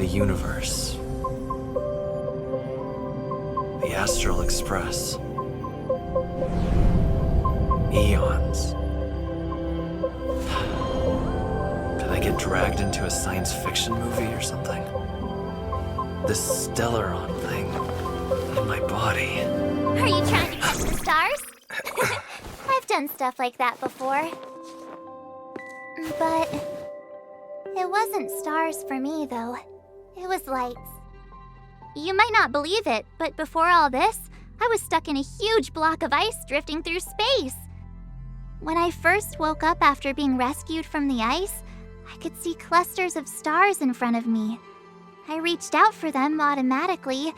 the universe. The Astral Express. Eons. Did I get dragged into a science fiction movie or something? This Stellaron thing in my body. Are you trying to catch the stars? I've done stuff like that before. But it wasn't stars for me, though. It was lights. You might not believe it, but before all this, I was stuck in a huge block of ice drifting through space. When I first woke up after being rescued from the ice, I could see clusters of stars in front of me. I reached out for them automatically,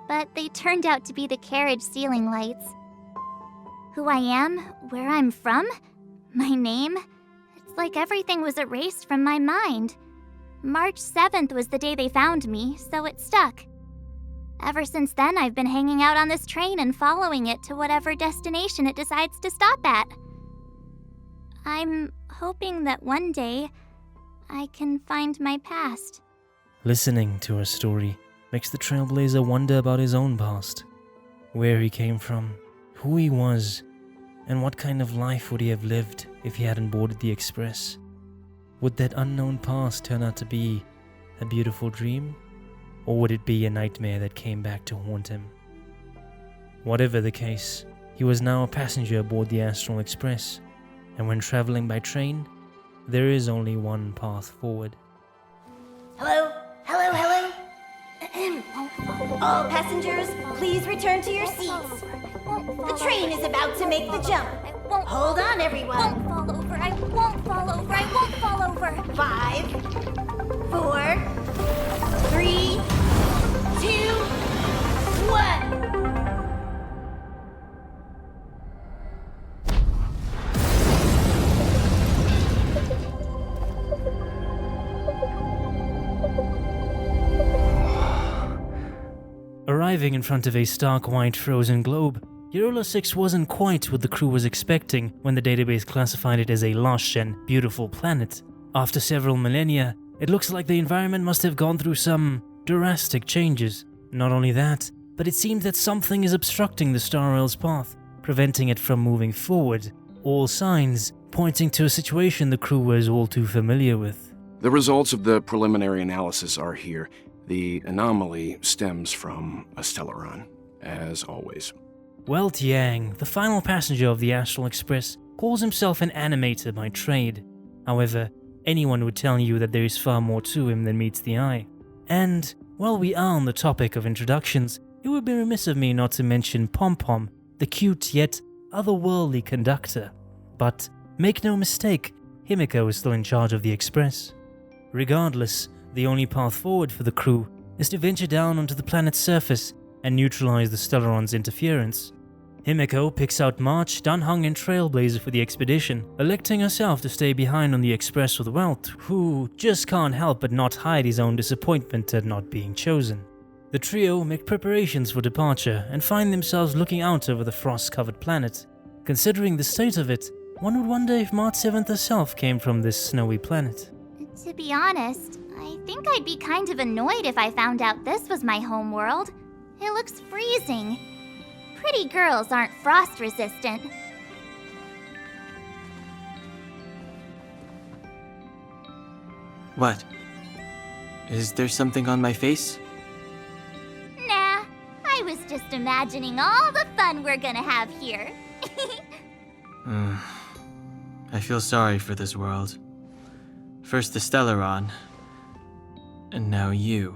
but they turned out to be the carriage ceiling lights. Who I am, where I'm from, my name, it's like everything was erased from my mind. March 7th was the day they found me, so it stuck. Ever since then, I've been hanging out on this train and following it to whatever destination it decides to stop at. I'm hoping that one day I can find my past. Listening to her story makes the trailblazer wonder about his own past, where he came from, who he was, and what kind of life would he have lived if he hadn't boarded the express. Would that unknown past turn out to be a beautiful dream, or would it be a nightmare that came back to haunt him? Whatever the case, he was now a passenger aboard the Astral Express, and when traveling by train, there is only one path forward. Hello? Hello, hello? All passengers, please return to your seats. The train is about to make the jump. Hold on, everyone. I won't fall over. I won't fall over. I won't fall over. 5, 4, 3, 2, 1. Arriving in front of a stark white frozen globe, Jarilo-VI wasn't quite what the crew was expecting when the database classified it as a lush and beautiful planet. After several millennia, it looks like the environment must have gone through some drastic changes. Not only that, but it seems that something is obstructing the star rail's path, preventing it from moving forward. All signs pointing to a situation the crew was all too familiar with. The results of the preliminary analysis are here. The anomaly stems from a stellaron, as always. Well, Tiang, the final passenger of the Astral Express, calls himself an animator by trade. However, anyone would tell you that there is far more to him than meets the eye. And, while we are on the topic of introductions, it would be remiss of me not to mention Pom-Pom, the cute yet otherworldly conductor. But, make no mistake, Himiko is still in charge of the Express. Regardless, the only path forward for the crew is to venture down onto the planet's surface and neutralize the Stellaron's interference. Himiko picks out March, Dunhung, and Trailblazer for the expedition, electing herself to stay behind on the Express with Welt, who just can't help but not hide his own disappointment at not being chosen. The trio make preparations for departure and find themselves looking out over the frost-covered planet. Considering the state of it, one would wonder if March 7th herself came from this snowy planet. To be honest, I think I'd be kind of annoyed if I found out this was my home world. It looks freezing. Pretty girls aren't frost resistant. What? Is there something on my face? Nah, I was just imagining all the fun we're gonna have here. I feel sorry for this world. First the Stellaron, and now you.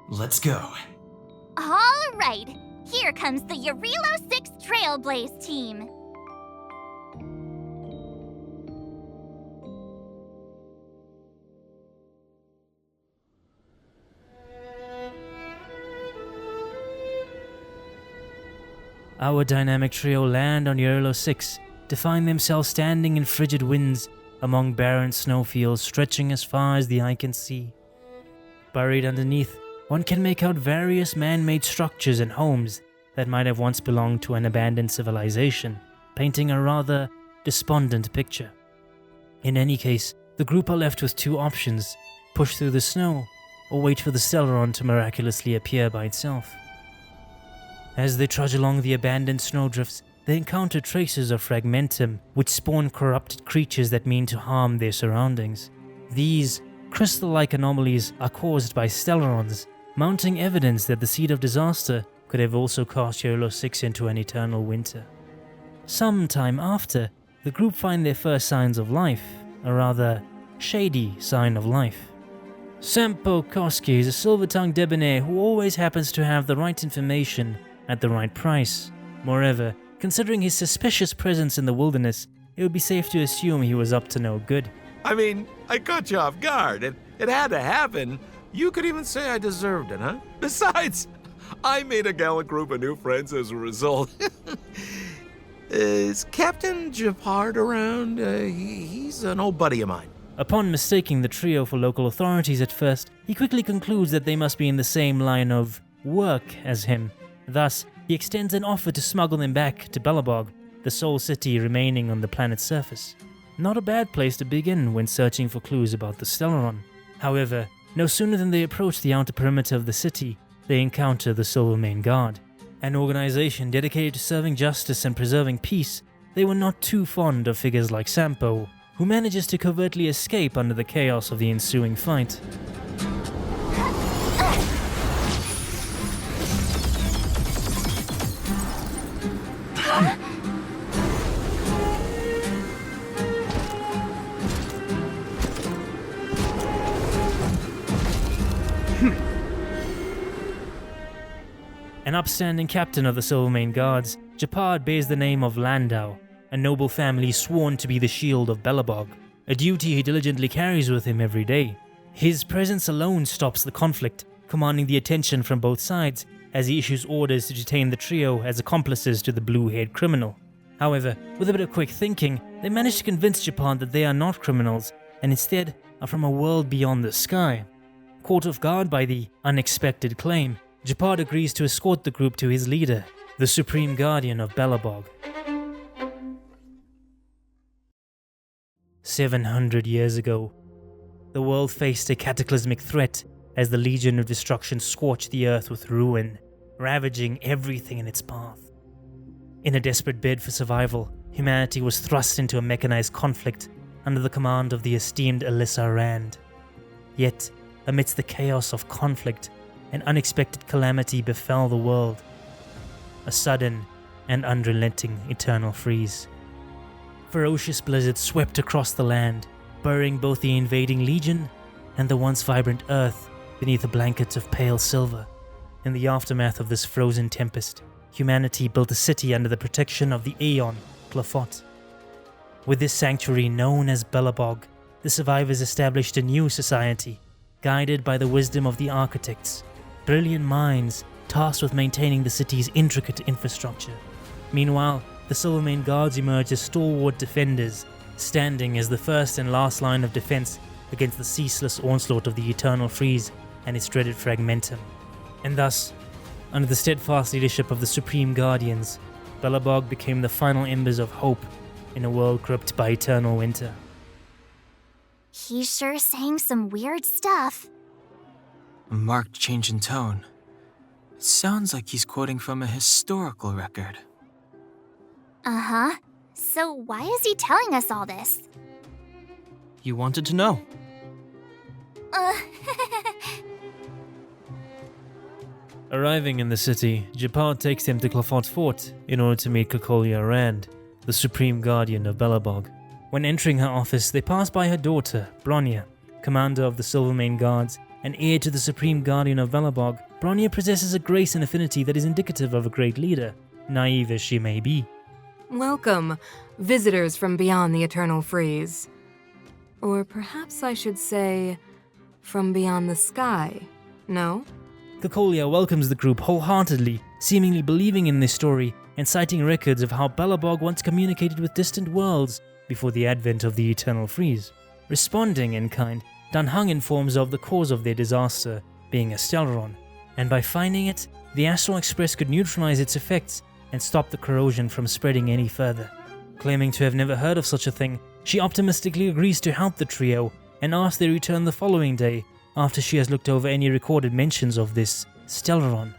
Let's go. All right, here comes the Jarilo-VI Trailblaze team. Our dynamic trio land on Jarilo-VI to find themselves standing in frigid winds among barren snowfields stretching as far as the eye can see. Buried underneath, one can make out various man-made structures and homes that might have once belonged to an abandoned civilization, painting a rather despondent picture. In any case, the group are left with two options: push through the snow or wait for the Stellaron to miraculously appear by itself. As they trudge along the abandoned snowdrifts, they encounter traces of fragmentum, which spawn corrupted creatures that mean to harm their surroundings. These crystal-like anomalies are caused by Stellarons, mounting evidence that the seed of disaster could have also cast Jarilo-VI into an eternal winter. Some time after, the group find their first signs of life, a rather shady sign of life. Sampo Koski is a silver-tongued debonair who always happens to have the right information at the right price. Moreover, considering his suspicious presence in the wilderness, it would be safe to assume he was up to no good. I mean, I caught you off guard. It had to happen. You could even say I deserved it, huh? Besides, I made a gallant group of new friends as a result. Is Captain Japard around? He's an old buddy of mine. Upon mistaking the trio for local authorities at first, he quickly concludes that they must be in the same line of work as him. Thus, he extends an offer to smuggle them back to Belobog, the sole city remaining on the planet's surface. Not a bad place to begin when searching for clues about the Stellaron. However, no sooner than they approach the outer perimeter of the city, they encounter the Silvermane Guard. An organization dedicated to serving justice and preserving peace, they were not too fond of figures like Sampo, who manages to covertly escape under the chaos of the ensuing fight. An upstanding captain of the Silvermane Guards, Japard bears the name of Landau, a noble family sworn to be the shield of Belobog, a duty he diligently carries with him every day. His presence alone stops the conflict, commanding the attention from both sides as he issues orders to detain the trio as accomplices to the blue-haired criminal. However, with a bit of quick thinking, they manage to convince Japard that they are not criminals, and instead are from a world beyond the sky. Caught off guard by the unexpected claim, Japard agrees to escort the group to his leader, the Supreme Guardian of Belobog. 700 years ago, the world faced a cataclysmic threat as the Legion of Destruction scorched the earth with ruin, ravaging everything in its path. In a desperate bid for survival, humanity was thrust into a mechanized conflict under the command of the esteemed Alyssa Rand. Yet, amidst the chaos of conflict, an unexpected calamity befell the world. A sudden and unrelenting eternal freeze. Ferocious blizzards swept across the land, burying both the invading legion and the once vibrant earth beneath a blanket of pale silver. In the aftermath of this frozen tempest, humanity built a city under the protection of the Aeon, Clefort. With this sanctuary known as Belobog, the survivors established a new society, guided by the wisdom of the architects, brilliant minds tasked with maintaining the city's intricate infrastructure. Meanwhile, the Silvermane Guards emerged as stalwart defenders, standing as the first and last line of defense against the ceaseless onslaught of the Eternal Freeze and its dreaded fragmentum. And thus, under the steadfast leadership of the Supreme Guardians, Belobog became the final embers of hope in a world gripped by eternal winter. He's sure saying some weird stuff. A marked change in tone. It sounds like he's quoting from a historical record. Uh-huh. So why is he telling us all this? You wanted to know. Arriving in the city, Japard takes them to Clefort Fort in order to meet Cocolia Rand, the Supreme Guardian of Belobog. When entering her office, they pass by her daughter, Bronya, commander of the Silvermane Guards and heir to the Supreme Guardian of Belobog. Bronya possesses a grace and affinity that is indicative of a great leader, naive as she may be. Welcome, visitors from beyond the Eternal Freeze. Or perhaps I should say, from beyond the sky, no? Cocolia welcomes the group wholeheartedly, seemingly believing in this story and citing records of how Belobog once communicated with distant worlds before the advent of the Eternal Freeze. Responding in kind, Dan Hung informs of the cause of their disaster being a Stellaron, and by finding it, the Astral Express could neutralize its effects and stop the corrosion from spreading any further. Claiming to have never heard of such a thing, she optimistically agrees to help the trio and asks they return the following day after she has looked over any recorded mentions of this Stellaron.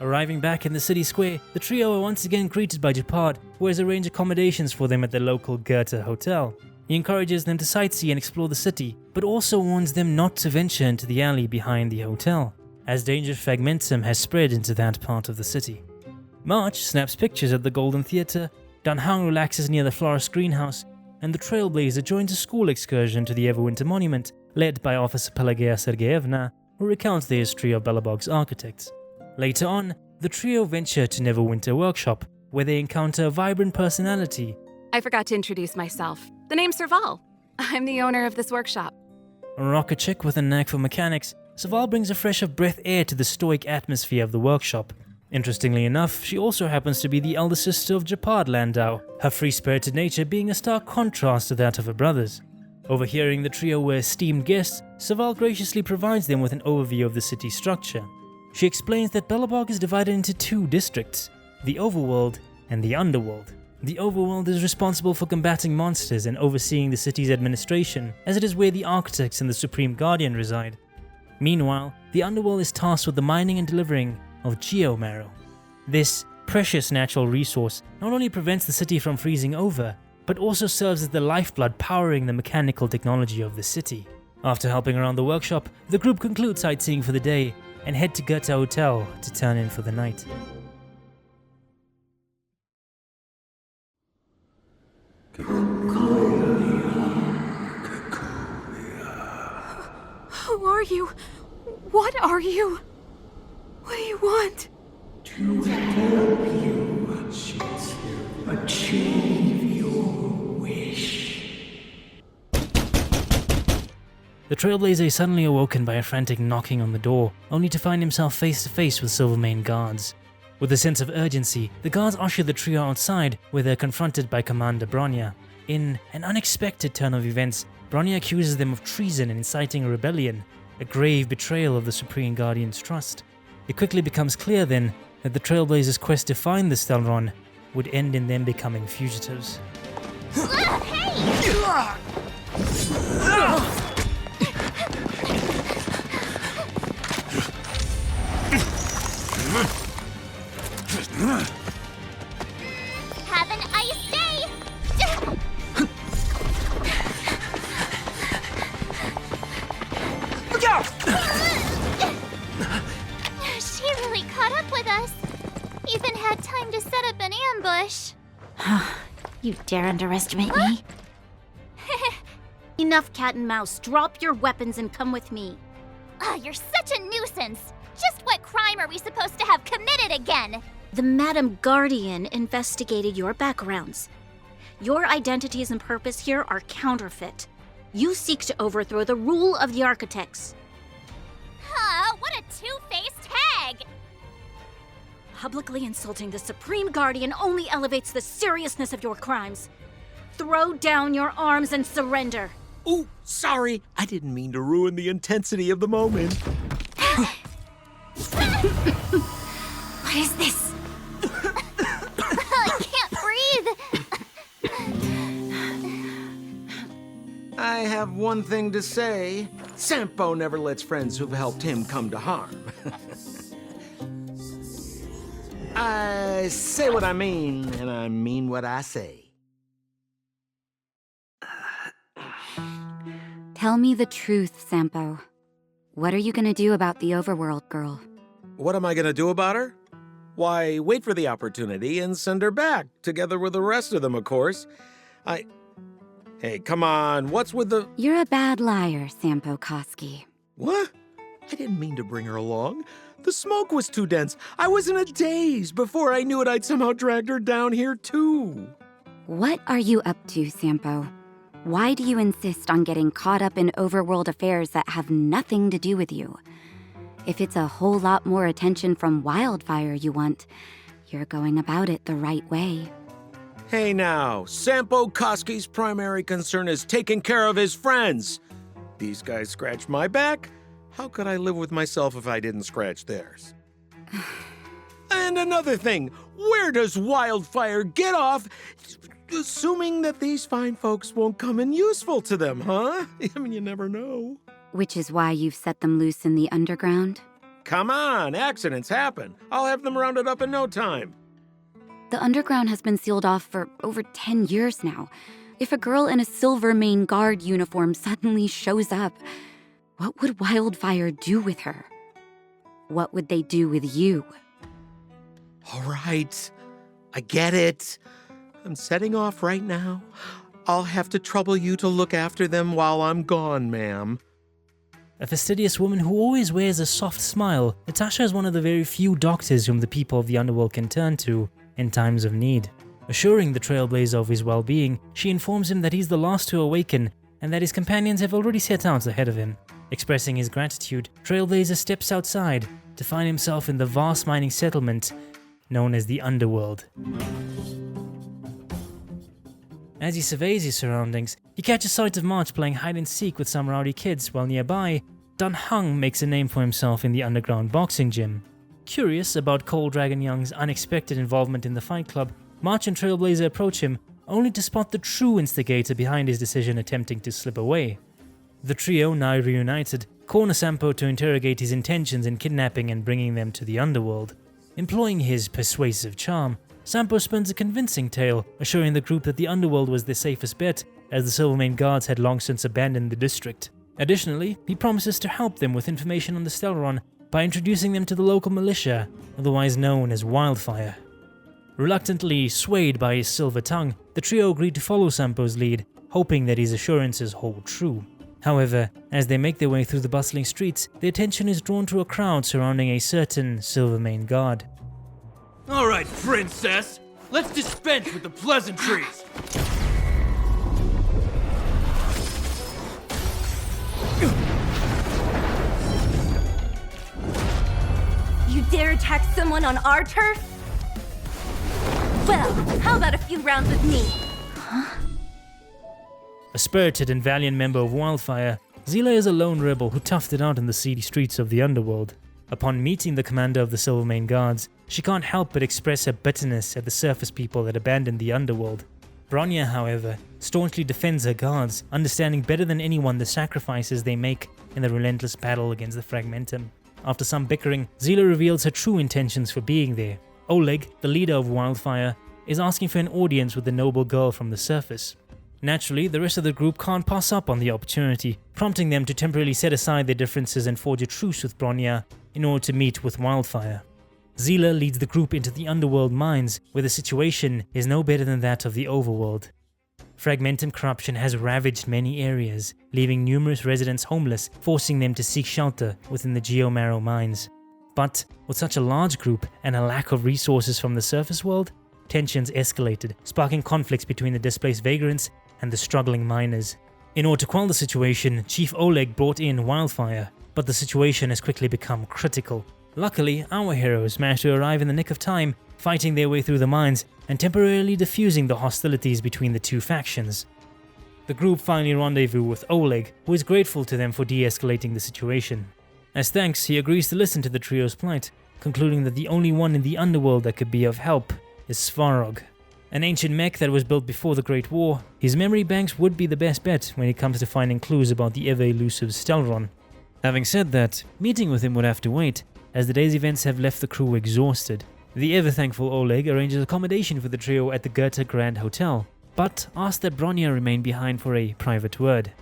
Arriving back in the city square, the trio are once again greeted by Japard, who has arranged accommodations for them at the local Goethe hotel. He encourages them to sightsee and explore the city, but also warns them not to venture into the alley behind the hotel, as danger fragmentum has spread into that part of the city. March snaps pictures at the Golden Theatre, Danhang relaxes near the florist greenhouse, and the Trailblazer joins a school excursion to the Everwinter Monument, led by Officer Pelageya Sergeyevna, who recounts the history of Belobog's architects. Later on, the trio venture to Neverwinter Workshop, where they encounter a vibrant personality. I forgot to introduce myself. The name's Serval. I'm the owner of this workshop. A rocket chick with a knack for mechanics, Serval brings a fresh of breath air to the stoic atmosphere of the workshop. Interestingly enough, she also happens to be the elder sister of Japard Landau, her free-spirited nature being a stark contrast to that of her brothers. Overhearing the trio were esteemed guests, Serval graciously provides them with an overview of the city's structure. She explains that Belobog is divided into two districts, the overworld and the underworld. The overworld is responsible for combating monsters and overseeing the city's administration, as it is where the architects and the Supreme Guardian reside. Meanwhile, the underworld is tasked with the mining and delivering of geomarrow. This precious natural resource not only prevents the city from freezing over, but also serves as the lifeblood powering the mechanical technology of the city. After helping around the workshop, the group concludes sightseeing for the day and head to Goethe Hotel to turn in for the night. Who are you? What are you? What do you want? To help you achieve your wish. The Trailblazer is suddenly awoken by a frantic knocking on the door, only to find himself face to face with Silvermane guards. With a sense of urgency, the guards usher the trio outside, where they're confronted by Commander Bronya. In an unexpected turn of events, Bronya accuses them of treason and inciting a rebellion, a grave betrayal of the Supreme Guardian's trust. It quickly becomes clear then that the Trailblazers' quest to find the Stellaron would end in them becoming fugitives. Have an ice day! Look out! She really caught up with us. Even had time to set up an ambush. You dare underestimate me? Enough cat and mouse. Drop your weapons and come with me. You're such a nuisance. Just what crime are we supposed to have committed again? The Madam Guardian investigated your backgrounds. Your identities and purpose here are counterfeit. You seek to overthrow the rule of the architects. What a two-faced hag! Publicly insulting the Supreme Guardian only elevates the seriousness of your crimes. Throw down your arms and surrender. Ooh, sorry. I didn't mean to ruin the intensity of the moment. What is this? I can't breathe. I have one thing to say. Sampo never lets friends who've helped him come to harm. I say what I mean, and I mean what I say. Tell me the truth, Sampo. What are you gonna do about the overworld girl? What am I gonna do about her? Why, wait for the opportunity and send her back, together with the rest of them, of course. Hey, come on, what's with the... You're a bad liar, Sampo Koski. What? I didn't mean to bring her along. The smoke was too dense. I was in a daze. Before I knew it, I'd somehow dragged her down here, too. What are you up to, Sampo? Why do you insist on getting caught up in overworld affairs that have nothing to do with you? If it's a whole lot more attention from wildfire you want, you're going about it the right way. Hey now, Sampo Koski's primary concern is taking care of his friends. These guys scratched my back. How could I live with myself if I didn't scratch theirs? And another thing, where does wildfire get off, assuming that these fine folks won't come in useful to them, huh? I mean, you never know. Which is why you've set them loose in the underground? Come on, accidents happen. I'll have them rounded up in no time. The underground has been sealed off for over 10 years now. If a girl in a silver main guard uniform suddenly shows up, what would Wildfire do with her? What would they do with you? All right, I get it. I'm setting off right now. I'll have to trouble you to look after them while I'm gone, ma'am. A fastidious woman who always wears a soft smile, Natasha is one of the very few doctors whom the people of the underworld can turn to in times of need. Assuring the trailblazer of his well-being, she informs him that he's the last to awaken and that his companions have already set out ahead of him. Expressing his gratitude, Trailblazer steps outside to find himself in the vast mining settlement known as the Underworld. As he surveys his surroundings, he catches sight of March playing hide-and-seek with some rowdy kids, while nearby, Dun Hung makes a name for himself in the underground boxing gym. Curious about Cold Dragon Young's unexpected involvement in the fight club, March and Trailblazer approach him, only to spot the true instigator behind his decision attempting to slip away. The trio, now reunited, corner Sampo to interrogate his intentions in kidnapping and bringing them to the underworld. Employing his persuasive charm, Sampo spins a convincing tale, assuring the group that the underworld was their safest bet, as the Silvermane guards had long since abandoned the district. Additionally, he promises to help them with information on the Stellaron by introducing them to the local militia, otherwise known as Wildfire. Reluctantly swayed by his silver tongue, the trio agreed to follow Sampo's lead, hoping that his assurances hold true. However, as they make their way through the bustling streets, their attention is drawn to a crowd surrounding a certain Silvermane guard. All right, princess, let's dispense with the pleasantries. You dare attack someone on our turf? Well, how about a few rounds with me? A spirited and valiant member of Wildfire, Zila is a lone rebel who toughed it out in the seedy streets of the underworld. Upon meeting the commander of the Silvermane Guards, she can't help but express her bitterness at the surface people that abandoned the underworld. Bronya, however, staunchly defends her guards, understanding better than anyone the sacrifices they make in the relentless battle against the Fragmentum. After some bickering, Zila reveals her true intentions for being there. Oleg, the leader of Wildfire, is asking for an audience with the noble girl from the surface. Naturally, the rest of the group can't pass up on the opportunity, prompting them to temporarily set aside their differences and forge a truce with Bronya in order to meet with Wildfire. Zila leads the group into the underworld mines, where the situation is no better than that of the overworld. Fragmentum corruption has ravaged many areas, leaving numerous residents homeless, forcing them to seek shelter within the Geomarrow mines. But with such a large group and a lack of resources from the surface world, tensions escalated, sparking conflicts between the displaced vagrants and the struggling miners. In order to quell the situation, Chief Oleg brought in Wildfire, but the situation has quickly become critical. Luckily, our heroes managed to arrive in the nick of time, fighting their way through the mines and temporarily diffusing the hostilities between the two factions. The group finally rendezvous with Oleg, who is grateful to them for de-escalating the situation. As thanks, he agrees to listen to the trio's plight, concluding that the only one in the underworld that could be of help is Svarog. An ancient mech that was built before the Great War, his memory banks would be the best bet when it comes to finding clues about the ever-elusive Stellaron. Having said that, meeting with him would have to wait, as the day's events have left the crew exhausted. The ever-thankful Oleg arranges accommodation for the trio at the Goethe Grand Hotel, but asks that Bronya remain behind for a private word.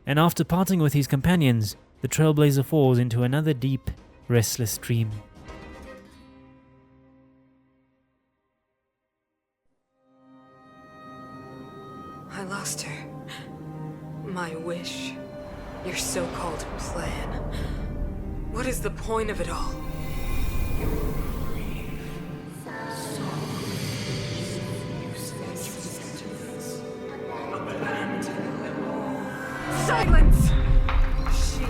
And after parting with his companions, the Trailblazer falls into another deep, restless dream. I lost her. My wish. Your so-called plan. What is the point of it all? Silence! She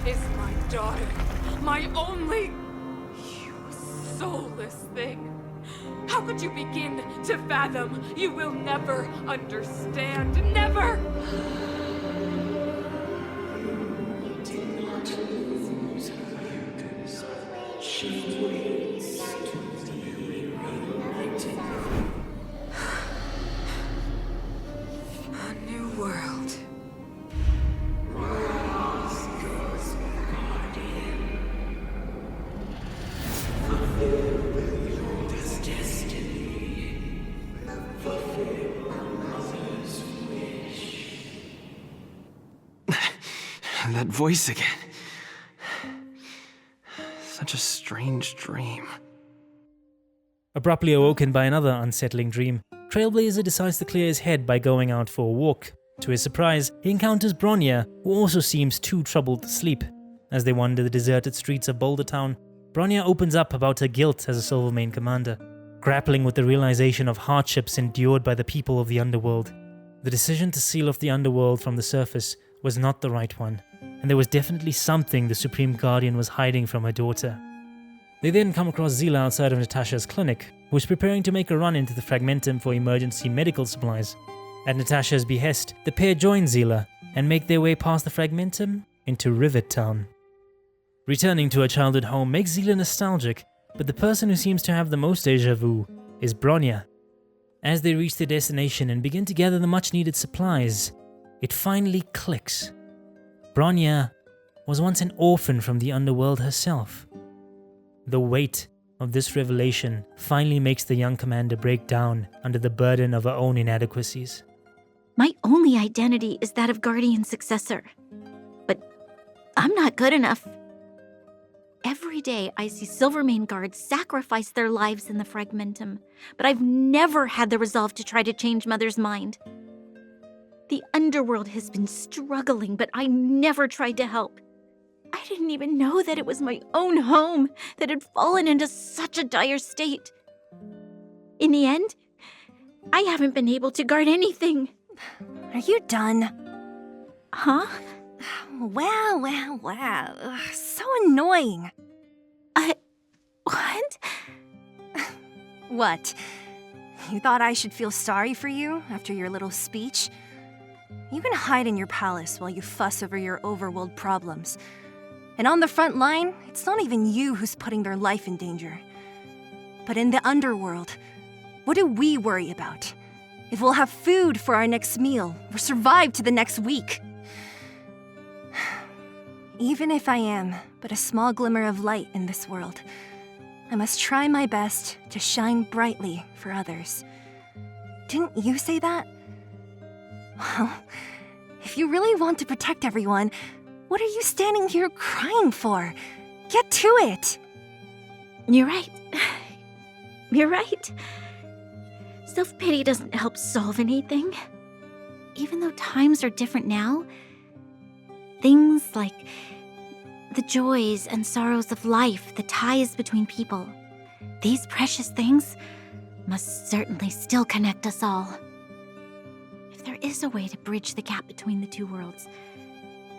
is my daughter. My only... You soulless thing. How could you begin to fathom? You will never understand. Never! You did not lose her. She waits to be reunited. A new world. Rise, that voice again. Such a strange dream. Abruptly awoken by another unsettling dream, Trailblazer decides to clear his head by going out for a walk. To his surprise, he encounters Bronya, who also seems too troubled to sleep. As they wander the deserted streets of Boulder Town, Bronya opens up about her guilt as a Silvermane commander, grappling with the realization of hardships endured by the people of the underworld. The decision to seal off the underworld from the surface was not the right one, and there was definitely something the Supreme Guardian was hiding from her daughter. They then come across Zila outside of Natasha's clinic, who is preparing to make a run into the Fragmentum for emergency medical supplies. At Natasha's behest, the pair join Zila and make their way past the Fragmentum into Rivet Town. Returning to her childhood home makes Zila nostalgic, but the person who seems to have the most déjà vu is Bronya. As they reach their destination and begin to gather the much-needed supplies, it finally clicks. Bronya was once an orphan from the underworld herself. The weight of this revelation finally makes the young commander break down under the burden of her own inadequacies. My only identity is that of Guardian successor. But I'm not good enough. Every day I see Silvermane guards sacrifice their lives in the Fragmentum, but I've never had the resolve to try to change Mother's mind. The underworld has been struggling, but I never tried to help. I didn't even know that it was my own home that had fallen into such a dire state. In the end, I haven't been able to guard anything. Are you done? Huh? Wow. Ugh, so annoying. What? What? You thought I should feel sorry for you after your little speech? You can hide in your palace while you fuss over your overworld problems. And on the front line, it's not even you who's putting their life in danger. But in the underworld, what do we worry about? If we'll have food for our next meal, or survive to the next week. Even if I am but a small glimmer of light in this world, I must try my best to shine brightly for others. Didn't you say that? Well, if you really want to protect everyone, what are you standing here crying for? Get to it! You're right. You're right. Self-pity doesn't help solve anything. Even though times are different now, things like the joys and sorrows of life, the ties between people, these precious things must certainly still connect us all. If there is a way to bridge the gap between the two worlds,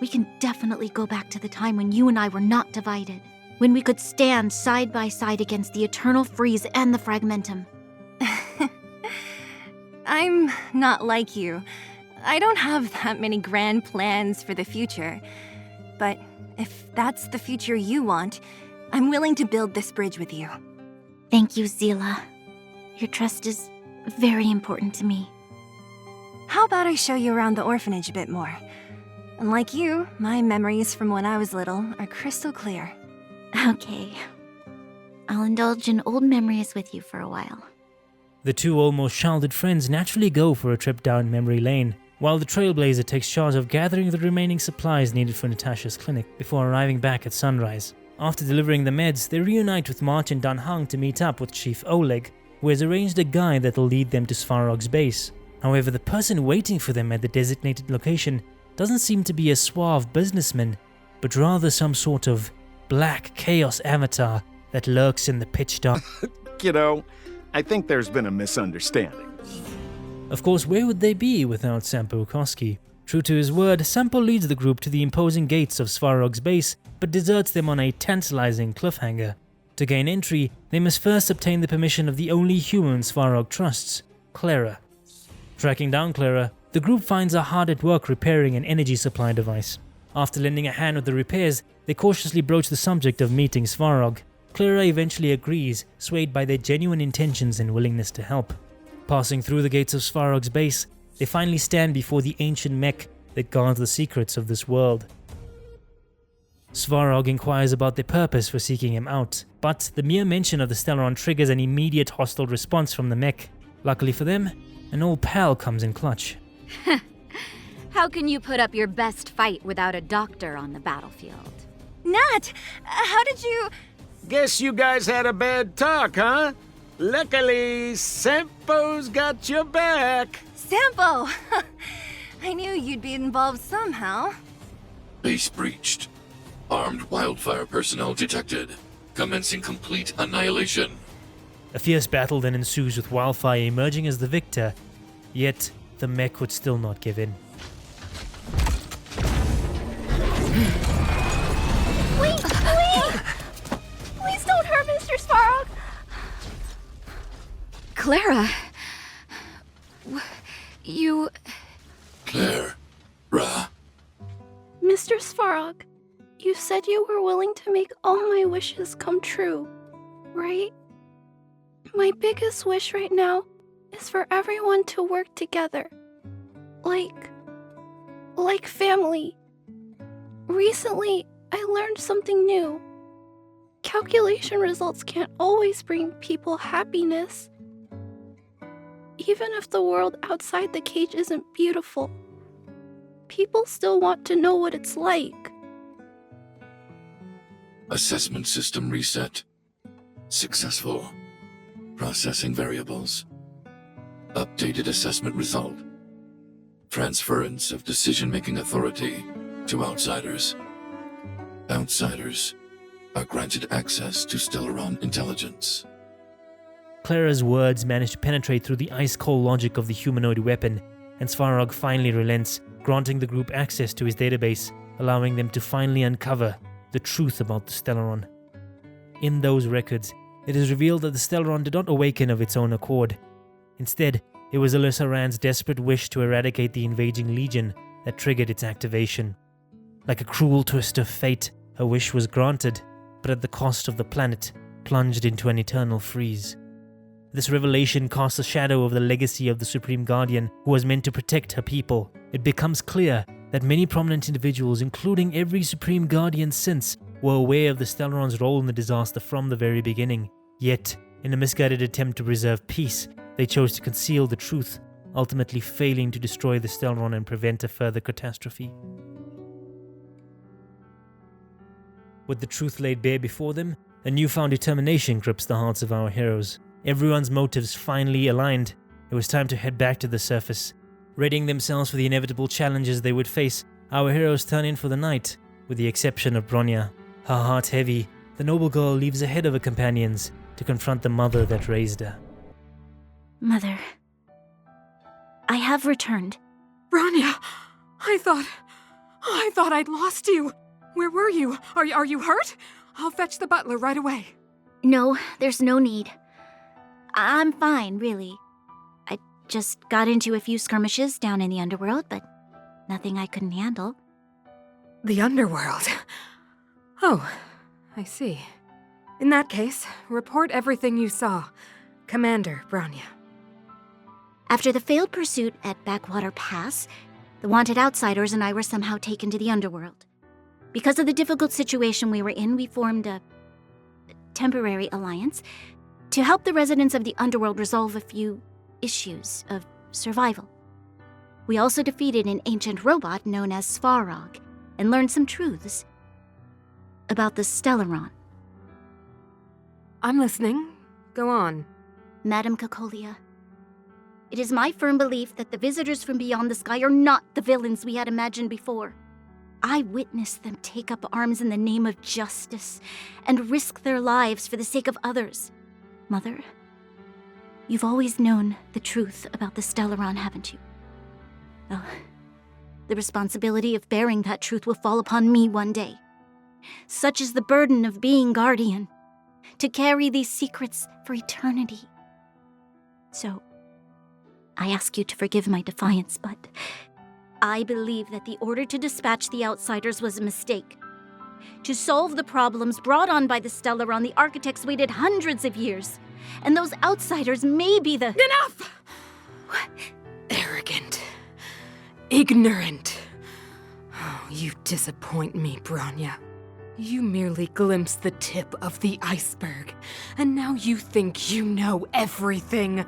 we can definitely go back to the time when you and I were not divided, when we could stand side by side against the Eternal Freeze and the Fragmentum. I'm not like you. I don't have that many grand plans for the future. But if that's the future you want, I'm willing to build this bridge with you. Thank you, Zila. Your trust is very important to me. How about I show you around the orphanage a bit more? And like you, my memories from when I was little are crystal clear. Okay. I'll indulge in old memories with you for a while. The two almost childhood friends naturally go for a trip down memory lane, while the Trailblazer takes charge of gathering the remaining supplies needed for Natasha's clinic before arriving back at sunrise. After delivering the meds, they reunite with March and Dan Hung to meet up with Chief Oleg, who has arranged a guide that'll lead them to Svarog's base. However, the person waiting for them at the designated location doesn't seem to be a suave businessman, but rather some sort of black chaos avatar that lurks in the pitch dark. Kiddo, I think there's been a misunderstanding. Of course, where would they be without Sampo Koski? True to his word, Sampo leads the group to the imposing gates of Svarog's base, but deserts them on a tantalizing cliffhanger. To gain entry, they must first obtain the permission of the only human Svarog trusts, Clara. Tracking down Clara, the group finds her hard at work repairing an energy supply device. After lending a hand with the repairs, they cautiously broach the subject of meeting Svarog. Clara eventually agrees, swayed by their genuine intentions and willingness to help. Passing through the gates of Svarog's base, they finally stand before the ancient mech that guards the secrets of this world. Svarog inquires about their purpose for seeking him out, but the mere mention of the Stellaron triggers an immediate hostile response from the mech. Luckily for them, an old pal comes in clutch. How can you put up your best fight without a doctor on the battlefield? Nat, how did you... Guess you guys had a bad talk, huh? Luckily, Sampo's got your back. Sampo! I knew you'd be involved somehow. Base breached. Armed wildfire personnel detected. Commencing complete annihilation. A fierce battle then ensues with Wildfire emerging as the victor, yet the mech would still not give in. Wait! Please don't hurt Mr. Svarog! Clara, you... Clara. Mr. Svarog, you said you were willing to make all my wishes come true, right? My biggest wish right now is for everyone to work together. Like family. Recently, I learned something new. Calculation results can't always bring people happiness. Even if the world outside the cage isn't beautiful, people still want to know what it's like. Assessment system reset. Successful. Processing variables. Updated assessment result. Transference of decision-making authority to outsiders. Outsiders are granted access to Stellaron intelligence. Clara's words manage to penetrate through the ice-cold logic of the humanoid weapon, and Svarog finally relents, granting the group access to his database, allowing them to finally uncover the truth about the Stellaron. In those records, it is revealed that the Stellaron did not awaken of its own accord. Instead, it was Alyssa Rand's desperate wish to eradicate the invading Legion that triggered its activation. Like a cruel twist of fate, her wish was granted, but at the cost of the planet plunged into an eternal freeze. This revelation casts a shadow over the legacy of the Supreme Guardian who was meant to protect her people. It becomes clear that many prominent individuals, including every Supreme Guardian since, were aware of the Stellaron's role in the disaster from the very beginning. Yet, in a misguided attempt to preserve peace, they chose to conceal the truth, ultimately failing to destroy the Stellaron and prevent a further catastrophe. With the truth laid bare before them, a newfound determination grips the hearts of our heroes. Everyone's motives finally aligned. It was time to head back to the surface. Readying themselves for the inevitable challenges they would face, our heroes turn in for the night, with the exception of Bronya. Her heart heavy, the noble girl leaves ahead of her companions to confront the mother that raised her. Mother, I have returned. Bronya, I thought I'd lost you. Where were you? Are you hurt? I'll fetch the butler right away. No, there's no need. I'm fine, really. I just got into a few skirmishes down in the underworld, but nothing I couldn't handle. The underworld? Oh, I see. In that case, report everything you saw. Commander Bronya. After the failed pursuit at Backwater Pass, the wanted outsiders and I were somehow taken to the underworld. Because of the difficult situation we were in, we formed a temporary alliance to help the residents of the underworld resolve a few issues of survival. We also defeated an ancient robot known as Svarog and learned some truths about the Stellaron. I'm listening. Go on. Madam Cocolia, it is my firm belief that the visitors from beyond the sky are not the villains we had imagined before. I witnessed them take up arms in the name of justice and risk their lives for the sake of others. Mother, you've always known the truth about the Stellaron, haven't you? Well, the responsibility of bearing that truth will fall upon me one day. Such is the burden of being Guardian, to carry these secrets for eternity. So, I ask you to forgive my defiance, but I believe that the order to dispatch the outsiders was a mistake. To solve the problems brought on by the Stellaron, the architects waited hundreds of years. And those outsiders may be the— Enough! Arrogant. Ignorant. Oh, you disappoint me, Bronya. You merely glimpsed the tip of the iceberg, and now you think you know everything.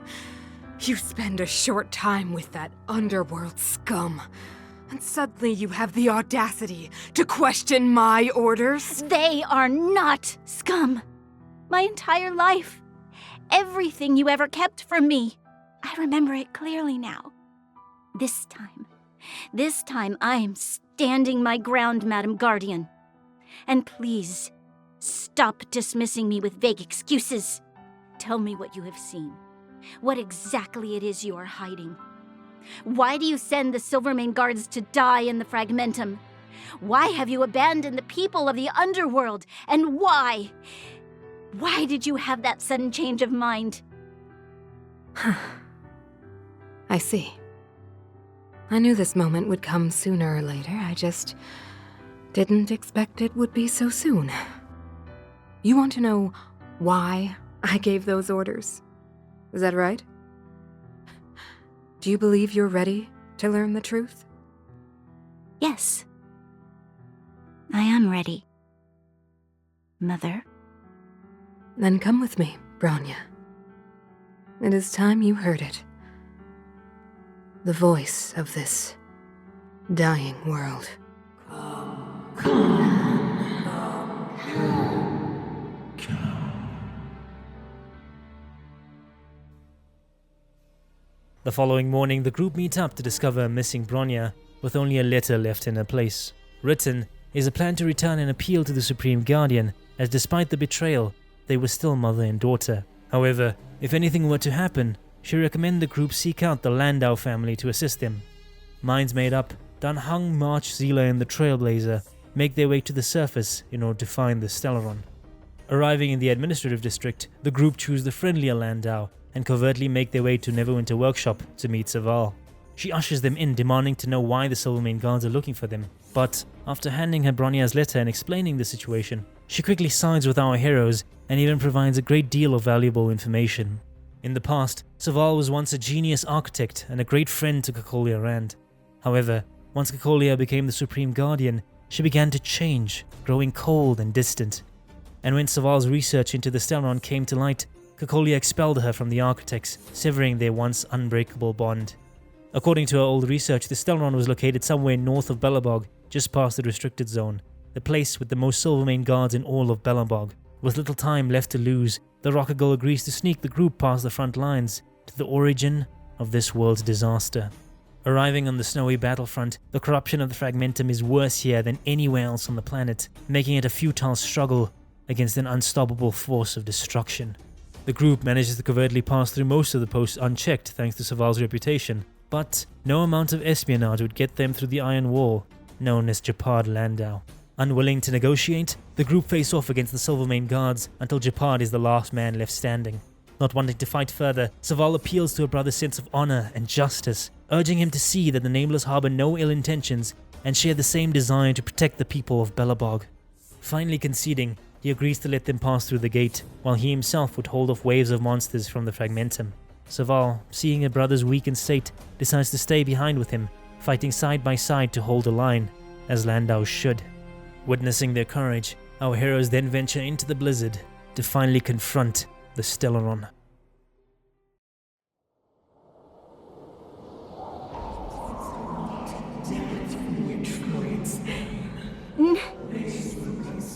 You spend a short time with that underworld scum, And suddenly you have the audacity to question my orders? They are not scum. My entire life. Everything you ever kept from me. I remember it clearly now. This time I am standing my ground, Madam Guardian. And please, stop dismissing me with vague excuses. Tell me what you have seen. What exactly it is you are hiding. Why do you send the Silvermane Guards to die in the Fragmentum? Why have you abandoned the people of the underworld? And why? Why did you have that sudden change of mind? I see. I knew this moment would come sooner or later. I just didn't expect it would be so soon. You want to know why I gave those orders? Is that right? Do you believe you're ready to learn the truth? Yes. I am ready. Mother. Then come with me, Bronya. It is time you heard it. The voice of this dying world. The following morning, the group meet up to discover a missing Bronya, with only a letter left in her place. Written is a plan to return and appeal to the Supreme Guardian, as despite the betrayal, they were still mother and daughter. However, if anything were to happen, she recommended the group seek out the Landau family to assist them. Minds made up, Dan Heng, March, Zila and the Trailblazer make their way to the surface in order to find the Stellaron. Arriving in the administrative district, the group choose the friendlier Landau and covertly make their way to Neverwinter Workshop to meet Saval. She ushers them in, demanding to know why the Silvermane Guards are looking for them. But after handing her Bronya's letter and explaining the situation, she quickly sides with our heroes and even provides a great deal of valuable information. In the past, Saval was once a genius architect and a great friend to Cocolia Rand. However, once Cocolia became the Supreme Guardian, she began to change, growing cold and distant. And when Saval's research into the Stellaron came to light, Cocolia expelled her from the Architects, severing their once unbreakable bond. According to her old research, the Stellaron was located somewhere north of Belobog, just past the restricted zone, the place with the most Silvermane Guards in all of Belobog. With little time left to lose, the Rocker Girl agrees to sneak the group past the front lines to the origin of this world's disaster. Arriving on the snowy battlefront, the corruption of the Fragmentum is worse here than anywhere else on the planet, making it a futile struggle against an unstoppable force of destruction. The group manages to covertly pass through most of the posts unchecked thanks to Saval's reputation, but no amount of espionage would get them through the iron wall, known as Japad Landau. Unwilling to negotiate, the group face off against the Silvermane Guards until Japad is the last man left standing. Not wanting to fight further, Saval appeals to her brother's sense of honor and justice, urging him to see that the Nameless harbor no ill intentions and share the same desire to protect the people of Belobog. Finally conceding, he agrees to let them pass through the gate, while he himself would hold off waves of monsters from the Fragmentum. Saval, seeing her brother's weakened state, decides to stay behind with him, fighting side by side to hold the line, as Landau should. Witnessing their courage, our heroes then venture into the blizzard to finally confront the Stellaron.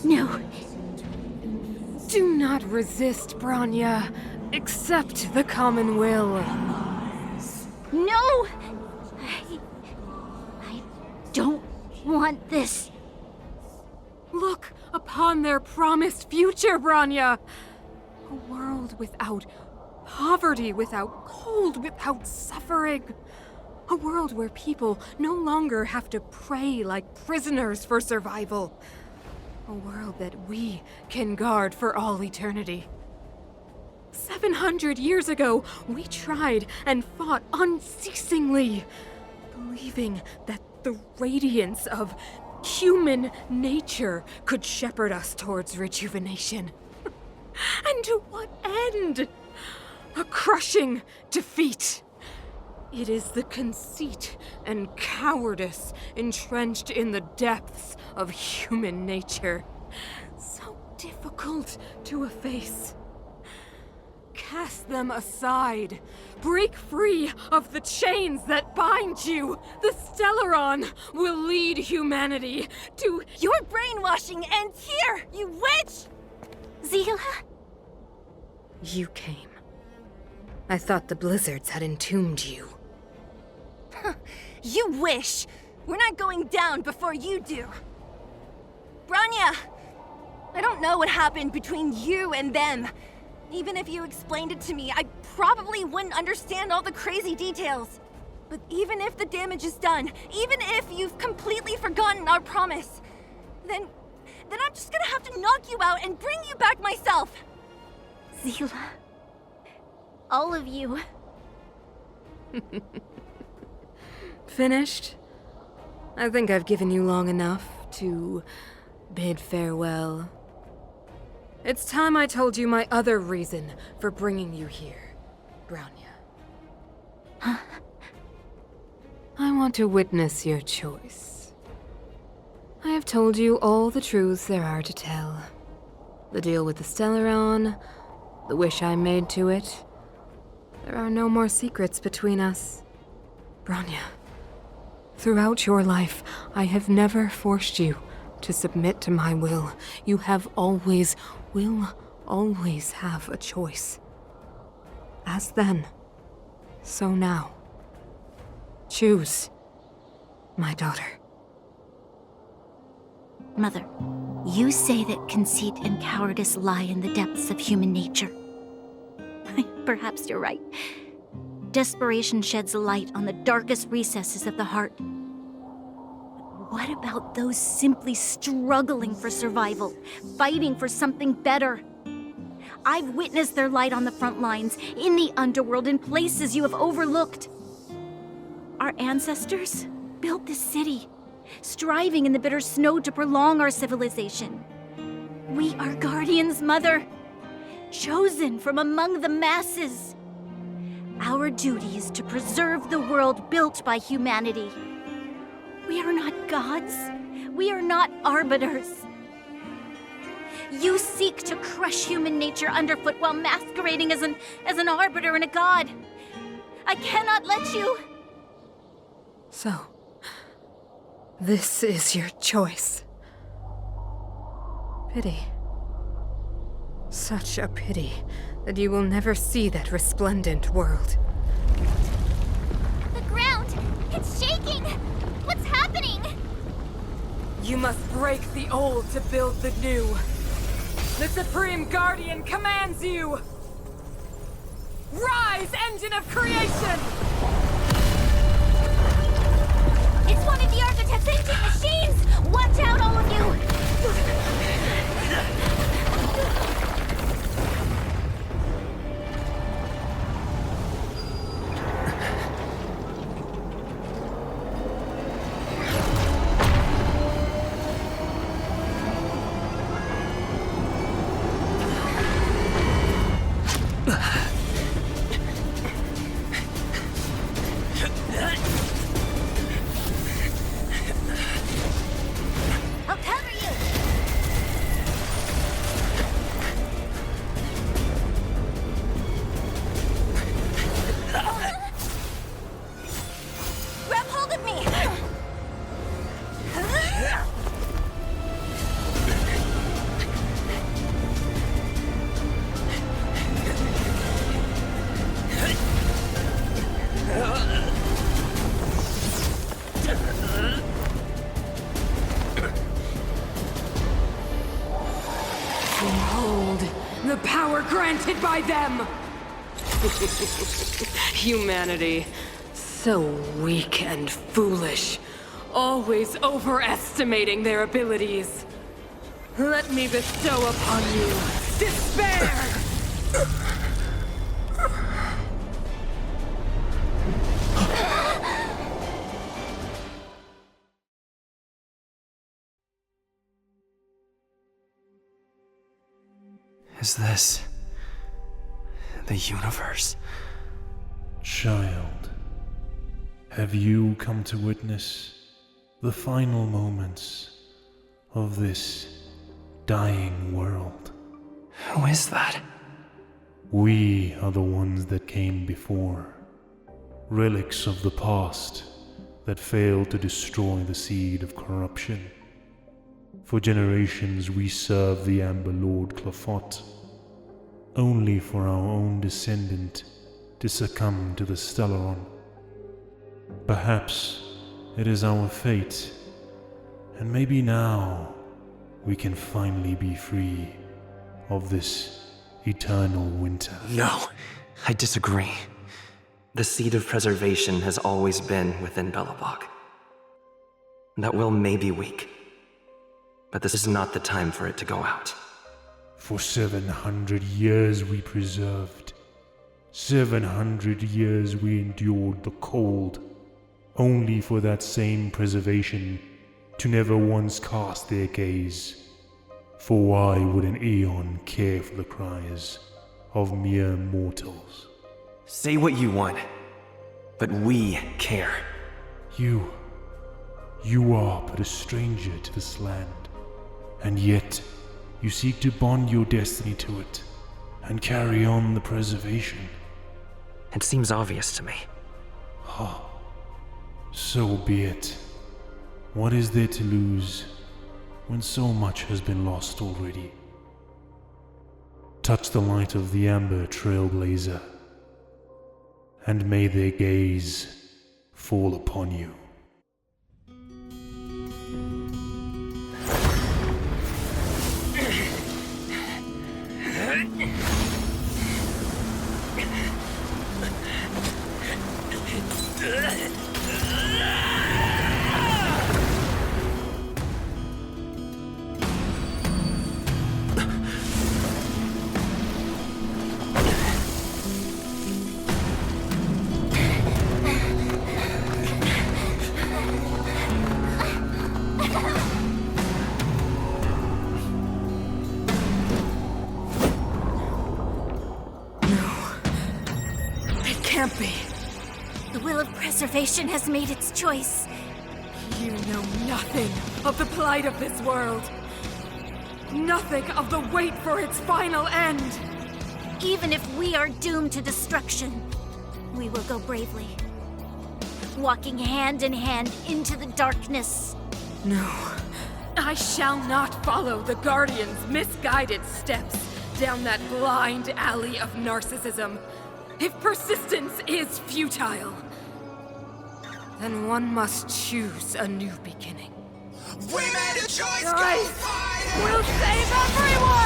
No. Do not resist, Bronya. Accept the common will. No! I don't want this. Look upon their promised future, Bronya. A world without poverty, without cold, without suffering. A world where people no longer have to pray like prisoners for survival. A world that we can guard for all eternity. 700 years ago, we tried and fought unceasingly, believing that the radiance of human nature could shepherd us towards rejuvenation. And to what end? A crushing defeat. It is the conceit and cowardice entrenched in the depths of human nature, so difficult to efface. Cast them aside. Break free of the chains that bind you. The Stellaron will lead humanity to... Your brainwashing ends here, you witch! Zila? You came. I thought the blizzards had entombed you. You wish! We're not going down before you do. Bronya! I don't know what happened between you and them. Even if you explained it to me, I probably wouldn't understand all the crazy details. But even if the damage is done, even if you've completely forgotten our promise, then I'm just gonna have to knock you out and bring you back myself. Zila. All of you. Finished? I think I've given you long enough to bid farewell. It's time I told you my other reason for bringing you here, Bronya. I want to witness your choice. I have told you all the truths there are to tell. The deal with the Stellaron, the wish I made to it. There are no more secrets between us. Bronya, throughout your life, I have never forced you to submit to my will. You have always, will always have a choice. As then, so now. Choose, my daughter. Mother, you say that conceit and cowardice lie in the depths of human nature. Perhaps you're right. Desperation sheds a light on the darkest recesses of the heart. What about those simply struggling for survival, fighting for something better? I've witnessed their light on the front lines, in the underworld, in places you have overlooked. Our ancestors built this city, striving in the bitter snow to prolong our civilization. We are guardians, Mother, chosen from among the masses. Our duty is to preserve the world built by humanity. We are not gods. We are not arbiters. You seek to crush human nature underfoot while masquerading as an arbiter and a god. I cannot let you. So, this is your choice. Pity. Such a pity that you will never see that resplendent world. The ground! It's shaking! What's happening? You must break the old to build the new. The Supreme Guardian commands you! Rise, engine of creation! It's one of the architect's ancient machines! Watch out, all of you! I'll cover you! Grab hold of me! Behold, the power granted by them! Humanity, so weak and foolish, always overestimating their abilities. Let me bestow upon you despair! Is this the universe? Child, have you come to witness the final moments of this dying world? Who is that? We are the ones that came before, relics of the past that failed to destroy the seed of corruption. For generations we served the Amber Lord Clafot, only for our own descendant to succumb to the Stellaron. Perhaps it is our fate, and maybe now we can finally be free of this eternal winter. No, I disagree. The seed of preservation has always been within Belobog. That will may be weak, but this is not the time for it to go out. For 700 years we preserved. 700 years we endured the cold, only for that same preservation to never once cast their gaze. For why would an Aeon care for the cries of mere mortals? Say what you want, but we care. You are but a stranger to this land, and yet you seek to bond your destiny to it and carry on the preservation. It seems obvious to me. So be it. What is there to lose when so much has been lost already? Touch the light of the Amber Trailblazer, and may their gaze fall upon you. Can't be. The will of preservation has made its choice. You know nothing of the plight of this world. Nothing of the wait for its final end. Even if we are doomed to destruction, we will go bravely, walking hand in hand into the darkness. No. I shall not follow the Guardian's misguided steps down that blind alley of narcissism. If persistence is futile, then one must choose a new beginning. We made a choice. Guys, we'll save everyone!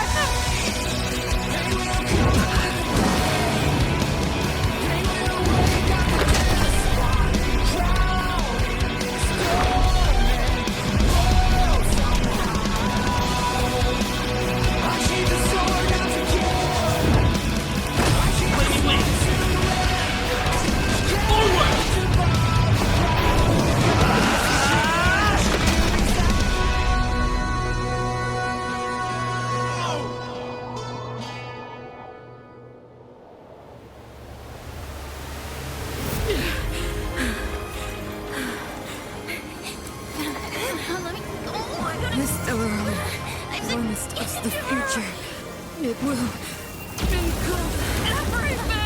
This Stellaron promised us the future. It will include everything!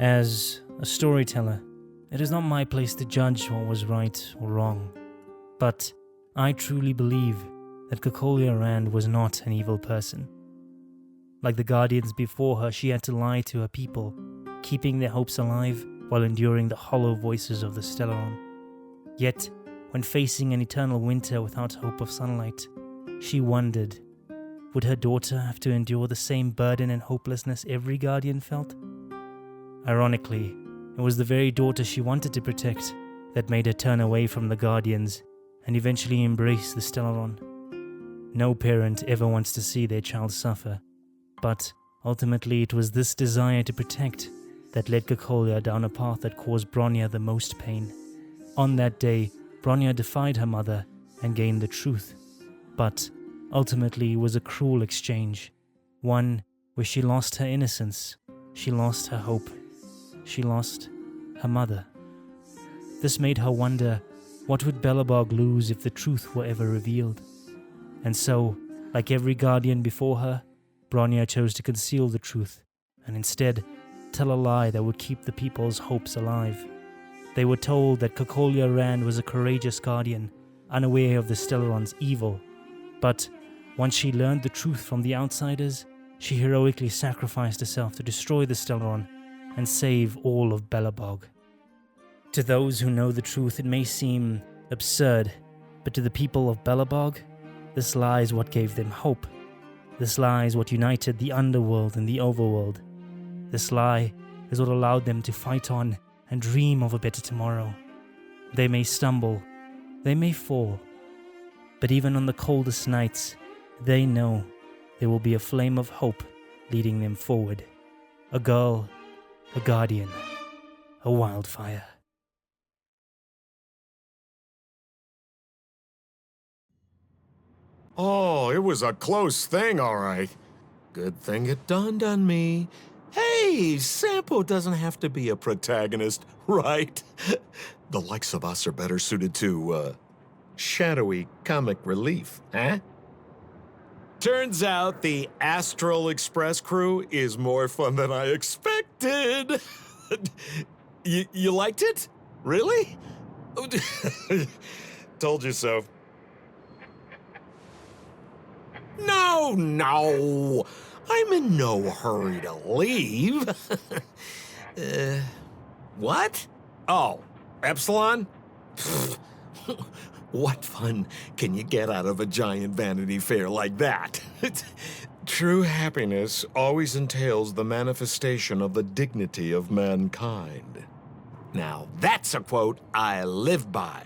As a storyteller, it is not my place to judge what was right or wrong, but I truly believe that Cocolia Rand was not an evil person. Like the Guardians before her, she had to lie to her people, keeping their hopes alive while enduring the hollow voices of the Stellaron. Yet, when facing an eternal winter without hope of sunlight, she wondered, would her daughter have to endure the same burden and hopelessness every Guardian felt? Ironically, it was the very daughter she wanted to protect that made her turn away from the Guardians and eventually embrace the Stellaron. No parent ever wants to see their child suffer, but ultimately it was this desire to protect that led Cocolia down a path that caused Bronya the most pain. On that day, Bronya defied her mother and gained the truth. But ultimately, it was a cruel exchange. One where she lost her innocence, she lost her hope, she lost her mother. This made her wonder, what would Belobog lose if the truth were ever revealed? And so, like every guardian before her, Bronya chose to conceal the truth, and instead tell a lie that would keep the people's hopes alive. They were told that Cocolia Rand was a courageous guardian, unaware of the Stellaron's evil. But once she learned the truth from the outsiders, she heroically sacrificed herself to destroy the Stellaron and save all of Belobog. To those who know the truth, it may seem absurd, but to the people of Belobog, this lie is what gave them hope. This lie is what united the underworld and the overworld. This lie is what allowed them to fight on and dream of a better tomorrow. They may stumble, they may fall, but even on the coldest nights, they know there will be a flame of hope leading them forward. A girl, a guardian, a wildfire. Oh, it was a close thing, all right. Good thing it dawned on me. Hey, Sampo doesn't have to be a protagonist, right? The likes of us are better suited to, shadowy comic relief, huh? Turns out the Astral Express crew is more fun than I expected. You liked it? Really? Told you so. No. I'm in no hurry to leave. What? Oh, Epsilon? What fun can you get out of a giant Vanity Fair like that? True happiness always entails the manifestation of the dignity of mankind. Now, that's a quote I live by.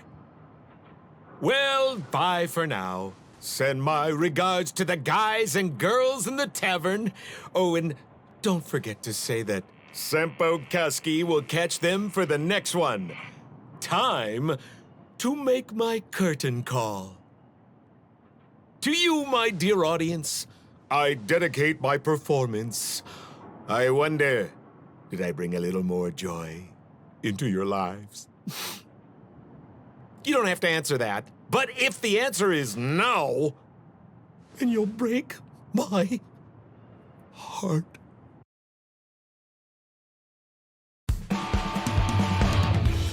Well, bye for now. Send my regards to the guys and girls in the tavern. Oh, and don't forget to say that Sampo Kasky will catch them for the next one. Time to make my curtain call. To you, my dear audience, I dedicate my performance. I wonder, did I bring a little more joy into your lives? You don't have to answer that. But if the answer is no, then you'll break my heart.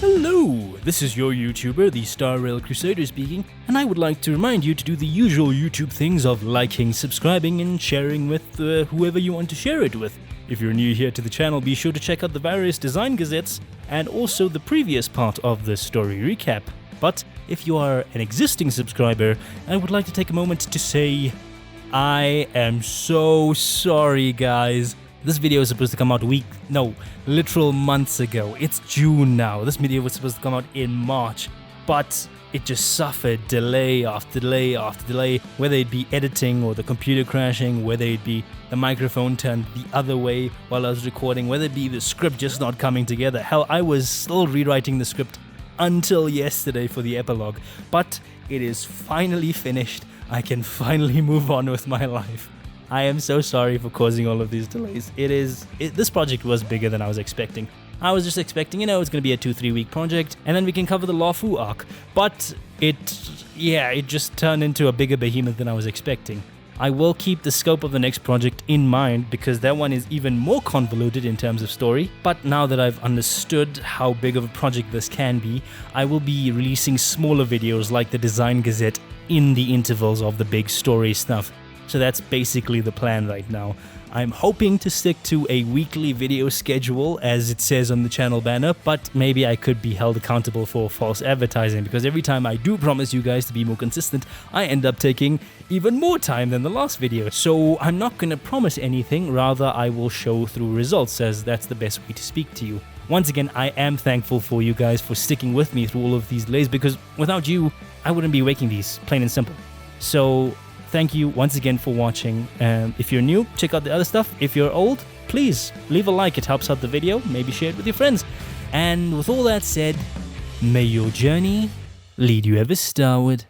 Hello, this is your YouTuber, the Starrail Crusader speaking, and I would like to remind you to do the usual YouTube things of liking, subscribing, and sharing with whoever you want to share it with. If you're new here to the channel, be sure to check out the various design gazettes and also the previous part of the story recap. But if you are an existing subscriber, I would like to take a moment to say, I am so sorry, guys. This video was supposed to come out literal months ago. It's June now. This video was supposed to come out in March, but it just suffered delay after delay after delay, whether it be editing or the computer crashing, whether it be the microphone turned the other way while I was recording, whether it be the script just not coming together. Hell, I was still rewriting the script until yesterday for the epilogue, but it is finally finished. I can finally move on with my life. I am so sorry for causing all of these delays. This project was bigger than I was expecting. I was just expecting, it's going to be a 2-3 week project, and then we can cover the Lafu arc. But it just turned into a bigger behemoth than I was expecting. I will keep the scope of the next project in mind because that one is even more convoluted in terms of story. But now that I've understood how big of a project this can be, I will be releasing smaller videos like the Design Gazette in the intervals of the big story stuff. So that's basically the plan right now. I'm hoping to stick to a weekly video schedule as it says on the channel banner, but maybe I could be held accountable for false advertising because every time I do promise you guys to be more consistent, I end up taking even more time than the last video. So I'm not going to promise anything, rather I will show through results as that's the best way to speak to you. Once again, I am thankful for you guys for sticking with me through all of these delays because without you, I wouldn't be making these, plain and simple. So thank you once again for watching. If you're new, check out the other stuff. If you're old, please leave a like, it helps out the video, maybe share it with your friends. And with all that said, may your journey lead you ever starward.